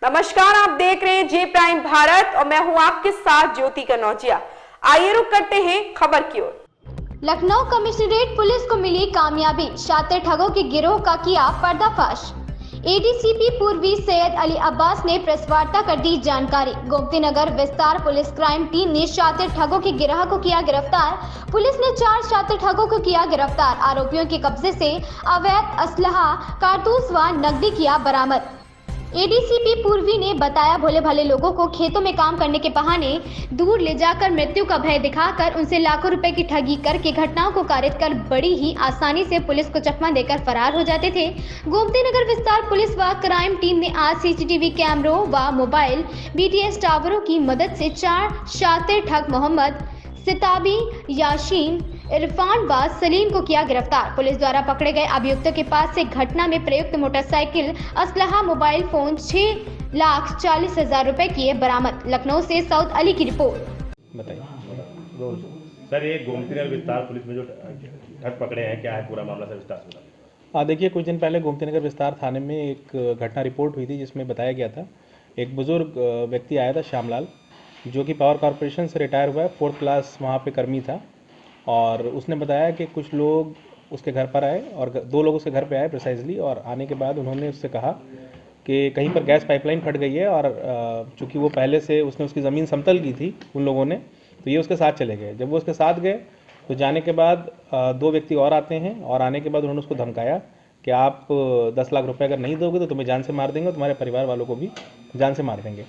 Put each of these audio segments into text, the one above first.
नमस्कार, आप देख रहे हैं जे प्राइम भारत और मैं हूं आपके साथ ज्योति कनौजिया। आइए रुक करते हैं खबर की ओर। लखनऊ कमिश्नरेट पुलिस को मिली कामयाबी, शातिर ठगों के गिरोह का किया पर्दाफाश। एडीसीपी पूर्वी सैयद अली अब्बास ने प्रेस वार्ता कर दी जानकारी। गोमतीनगर विस्तार पुलिस क्राइम टीम ने शातिर ठगों के गिरोह को किया गिरफ्तार। पुलिस ने 4 शातिर ठगों को किया गिरफ्तार। आरोपियों के कब्जे से अवैध असलहा, कारतूस व नकदी किया बरामद। एडीसीपी पूर्वी ने बताया, भोले भाले लोगों को खेतों में काम करने के बहाने दूर ले जाकर मृत्यु का भय दिखाकर उनसे लाखों रुपए की ठगी करके घटनाओं को कारित कर बड़ी ही आसानी से पुलिस को चकमा देकर फरार हो जाते थे। गोमतीनगर विस्तार पुलिस व क्राइम टीम ने आज सीसीटीवी कैमरों व मोबाइल बीटीएस टावरों की मदद से 4 शातिर ठग मोहम्मद सिताबी, यासीन, इरफान व सलीम को किया गिरफ्तार। पुलिस द्वारा पकड़े गए अभियुक्तों के पास से घटना में प्रयुक्त मोटरसाइकिल, असलहा, मोबाइल फोन 6,40,000 रुपए किए बरामद। लखनऊ से सऊद अली की रिपोर्ट। बताइए सर, ये गोमतीनगर विस्तार पुलिस में जो ठग पकड़े हैं, क्या है पूरा मामला सर, विस्तार से? देखिए, कुछ दिन पहले गोमतीनगर विस्तार थाने में एक घटना रिपोर्ट हुई थी जिसमें बताया गया था एक बुजुर्ग व्यक्ति आया था, श्यामलाल, जो कि पावर कॉरपोरेशन से रिटायर हुआ है, 4th क्लास वहाँ पे कर्मी था। और उसने बताया कि कुछ लोग उसके घर पर आए और 2 लोग उसके घर पे आए प्रिसाइजली, और आने के बाद उन्होंने उससे कहा कि कहीं पर गैस पाइपलाइन फट गई है, और चूँकि वो पहले से उसने उसकी ज़मीन समतल की थी उन लोगों ने, तो ये उसके साथ चले गए। जब वो उसके साथ गए तो जाने के बाद 2 व्यक्ति और आते हैं, और आने के बाद उन्होंने उसको धमकाया कि आप 10 लाख रुपए अगर नहीं दोगे तो तुम्हें जान से मार देंगे और तुम्हारे परिवार वालों को भी जान से मार देंगे।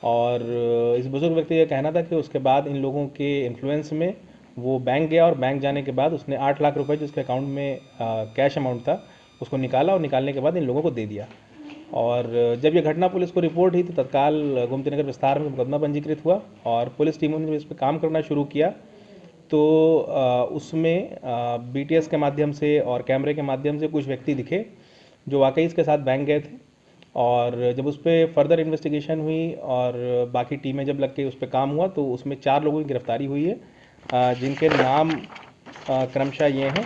और इस बुजुर्ग व्यक्ति का कहना था कि उसके बाद इन लोगों के इन्फ्लुएंस में वो बैंक गया, और बैंक जाने के बाद उसने 8 लाख रुपए जिसके अकाउंट में कैश अमाउंट था उसको निकाला, और निकालने के बाद इन लोगों को दे दिया। और जब ये घटना पुलिस को रिपोर्ट हुई तो तत्काल गोमतीनगर विस्तार में मुकदमा पंजीकृत हुआ, और पुलिस टीमों ने इस पर काम करना शुरू किया। तो उसमें बीटीएस के माध्यम से और कैमरे के माध्यम से कुछ व्यक्ति दिखे जो वाकई इसके साथ बैंक गए थे। और जब उस पर फर्दर इन्वेस्टिगेशन हुई और बाकी टीमें जब लग के उस पर काम हुआ तो उसमें 4 लोगों की गिरफ्तारी हुई है, जिनके नाम क्रमशः ये हैं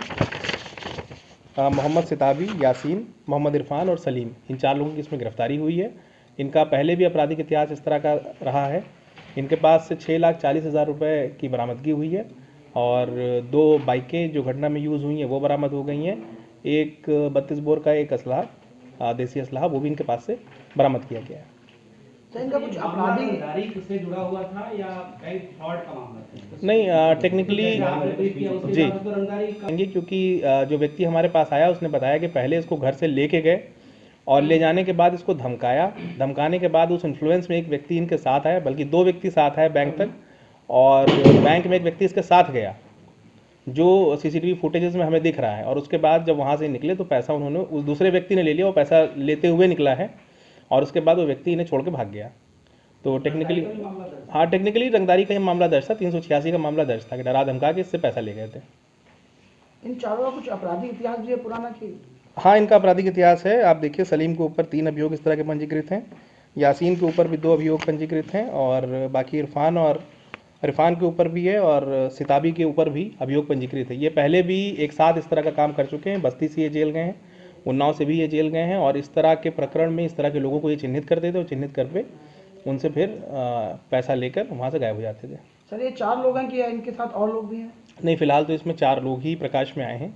मोहम्मद सिताबी, यासीन, मोहम्मद इरफान और सलीम। इन 4 लोगों की इसमें गिरफ्तारी हुई है। इनका पहले भी आपराधिक इतिहास इस तरह का रहा है। इनके पास से 6,40,000 रुपये की बरामदगी हुई है, और 2 बाइकें जो घटना में यूज़ हुई हैं वो बरामद हो गई हैं। एक 32 बोर का एक असलहा, देसी असलहा, वो भी इनके पास से बरामद किया गया है। तो इनका कुछ आपराधिक से जुड़ा हुआ था या बैंक फ्रॉड का मामला था? नहीं, टेक्निकली जी, क्योंकि जो व्यक्ति हमारे पास आया उसने बताया कि पहले इसको घर से लेके गए और ले जाने के बाद इसको धमकाया। धमकाने के बाद उस इन्फ्लुएंस में एक व्यक्ति इनके साथ आया, बल्कि 2 व्यक्ति साथ आए बैंक तक, और बैंक में एक व्यक्ति इसके साथ गया जो सीसीटीवी फुटेजेस में हमें दिख रहा है। और उसके बाद जब वहाँ से निकले तो पैसा उन्होंने उस दूसरे व्यक्ति ने ले लिया, वो पैसा लेते हुए निकला है, और उसके बाद वो व्यक्ति इन्हें छोड़ के भाग गया। तो टेक्निकली रंगदारी का ही मामला दर्ज था, 386 का मामला दर्ज था कि डरा धमका के इससे पैसा ले गए थे। इन चारों का कुछ आपराधिक इतिहास भी है पुराना कि? हाँ, इनका आपराधिक इतिहास है। आप देखिए, सलीम के ऊपर 3 अभियोग इस तरह के पंजीकृत हैं, यासीन के ऊपर भी 2 अभियोग पंजीकृत हैं, और बाकी इरफान के ऊपर भी है, और सिताबी के ऊपर भी अभियोग पंजीकृत है। ये पहले भी एक साथ इस तरह का काम कर चुके हैं। बस्ती से ये जेल गए हैं, उन्नाव से भी ये जेल गए हैं, और इस तरह के प्रकरण में इस तरह के लोगों को ये चिन्हित करते थे और चिन्हित कर पे उनसे फिर पैसा लेकर वहाँ से गायब हो जाते थे। सर, ये 4 लोग हैं कि इनके साथ और लोग भी हैं? नहीं, फिलहाल तो इसमें 4 लोग ही प्रकाश में आए हैं,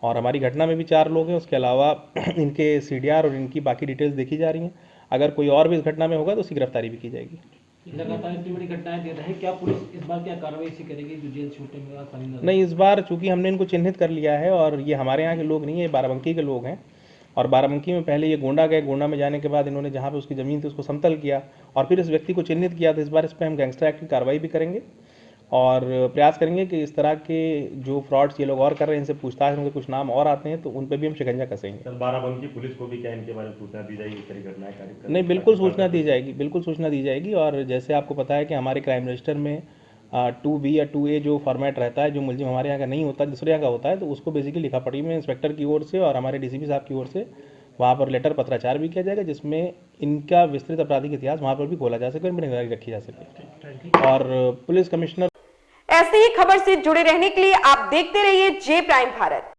और हमारी घटना में भी 4 लोग हैं। उसके अलावा इनके सीडीआर और इनकी बाकी डिटेल्स देखी जा रही हैं। अगर कोई और भी इस घटना में होगा तो उसकी गिरफ्तारी भी की जाएगी। लगातार इतनी बड़ी घटनाएं दे रहे हैं, क्या पुलिस इस बार क्या कार्रवाई से करेगी जो जेल छूटने में आसानी ना? नहीं, इस बार चूंकि हमने इनको चिन्हित कर लिया है, और ये हमारे यहाँ के लोग नहीं है, बाराबंकी के लोग हैं, और बाराबंकी में पहले ये गोंडा गए। गोंडा में जाने के बाद इन्होंने जहाँ पे उसकी ज़मीन थी उसको समतल किया, और फिर इस व्यक्ति को चिन्हित किया। तो इस बार इस पर हम गैंगस्टर एक्ट की कार्रवाई भी करेंगे, और प्रयास करेंगे कि इस तरह के जो फ्रॉड्स ये लोग और कर रहे हैं, इनसे पूछताछ, उनके कुछ नाम और आते हैं तो उन पर भी हम शिकंजा कसेंगे। सर, बाराबंकी पुलिस को भी क्या इनके बारे में सूचना दी जाएगी, इस तरह की घटनाएं कारित? नहीं, बिल्कुल सूचना दी जाएगी, बिल्कुल सूचना दी जाएगी। और जैसे आपको पता है कि हमारे क्राइम रजिस्टर में 2B या 2A जो फॉर्मेट रहता है, जो मुलजिम हमारे यहाँ का नहीं होता, दूसरे यहाँ का होता है, तो उसको बेसिकली लिखापढ़ी में इंस्पेक्टर की ओर से और हमारे डीसीपी साहब की ओर से वहाँ पर लेटर पत्राचार भी किया जाएगा, जिसमें इनका विस्तृत आपराधिक इतिहास वहाँ पर भी खोला जा सके और निगरानी रखी जा सके। और पुलिस कमिश्नर ऐसे ही खबर से जुड़े रहने के लिए आप देखते रहिए जे प्राइम भारत।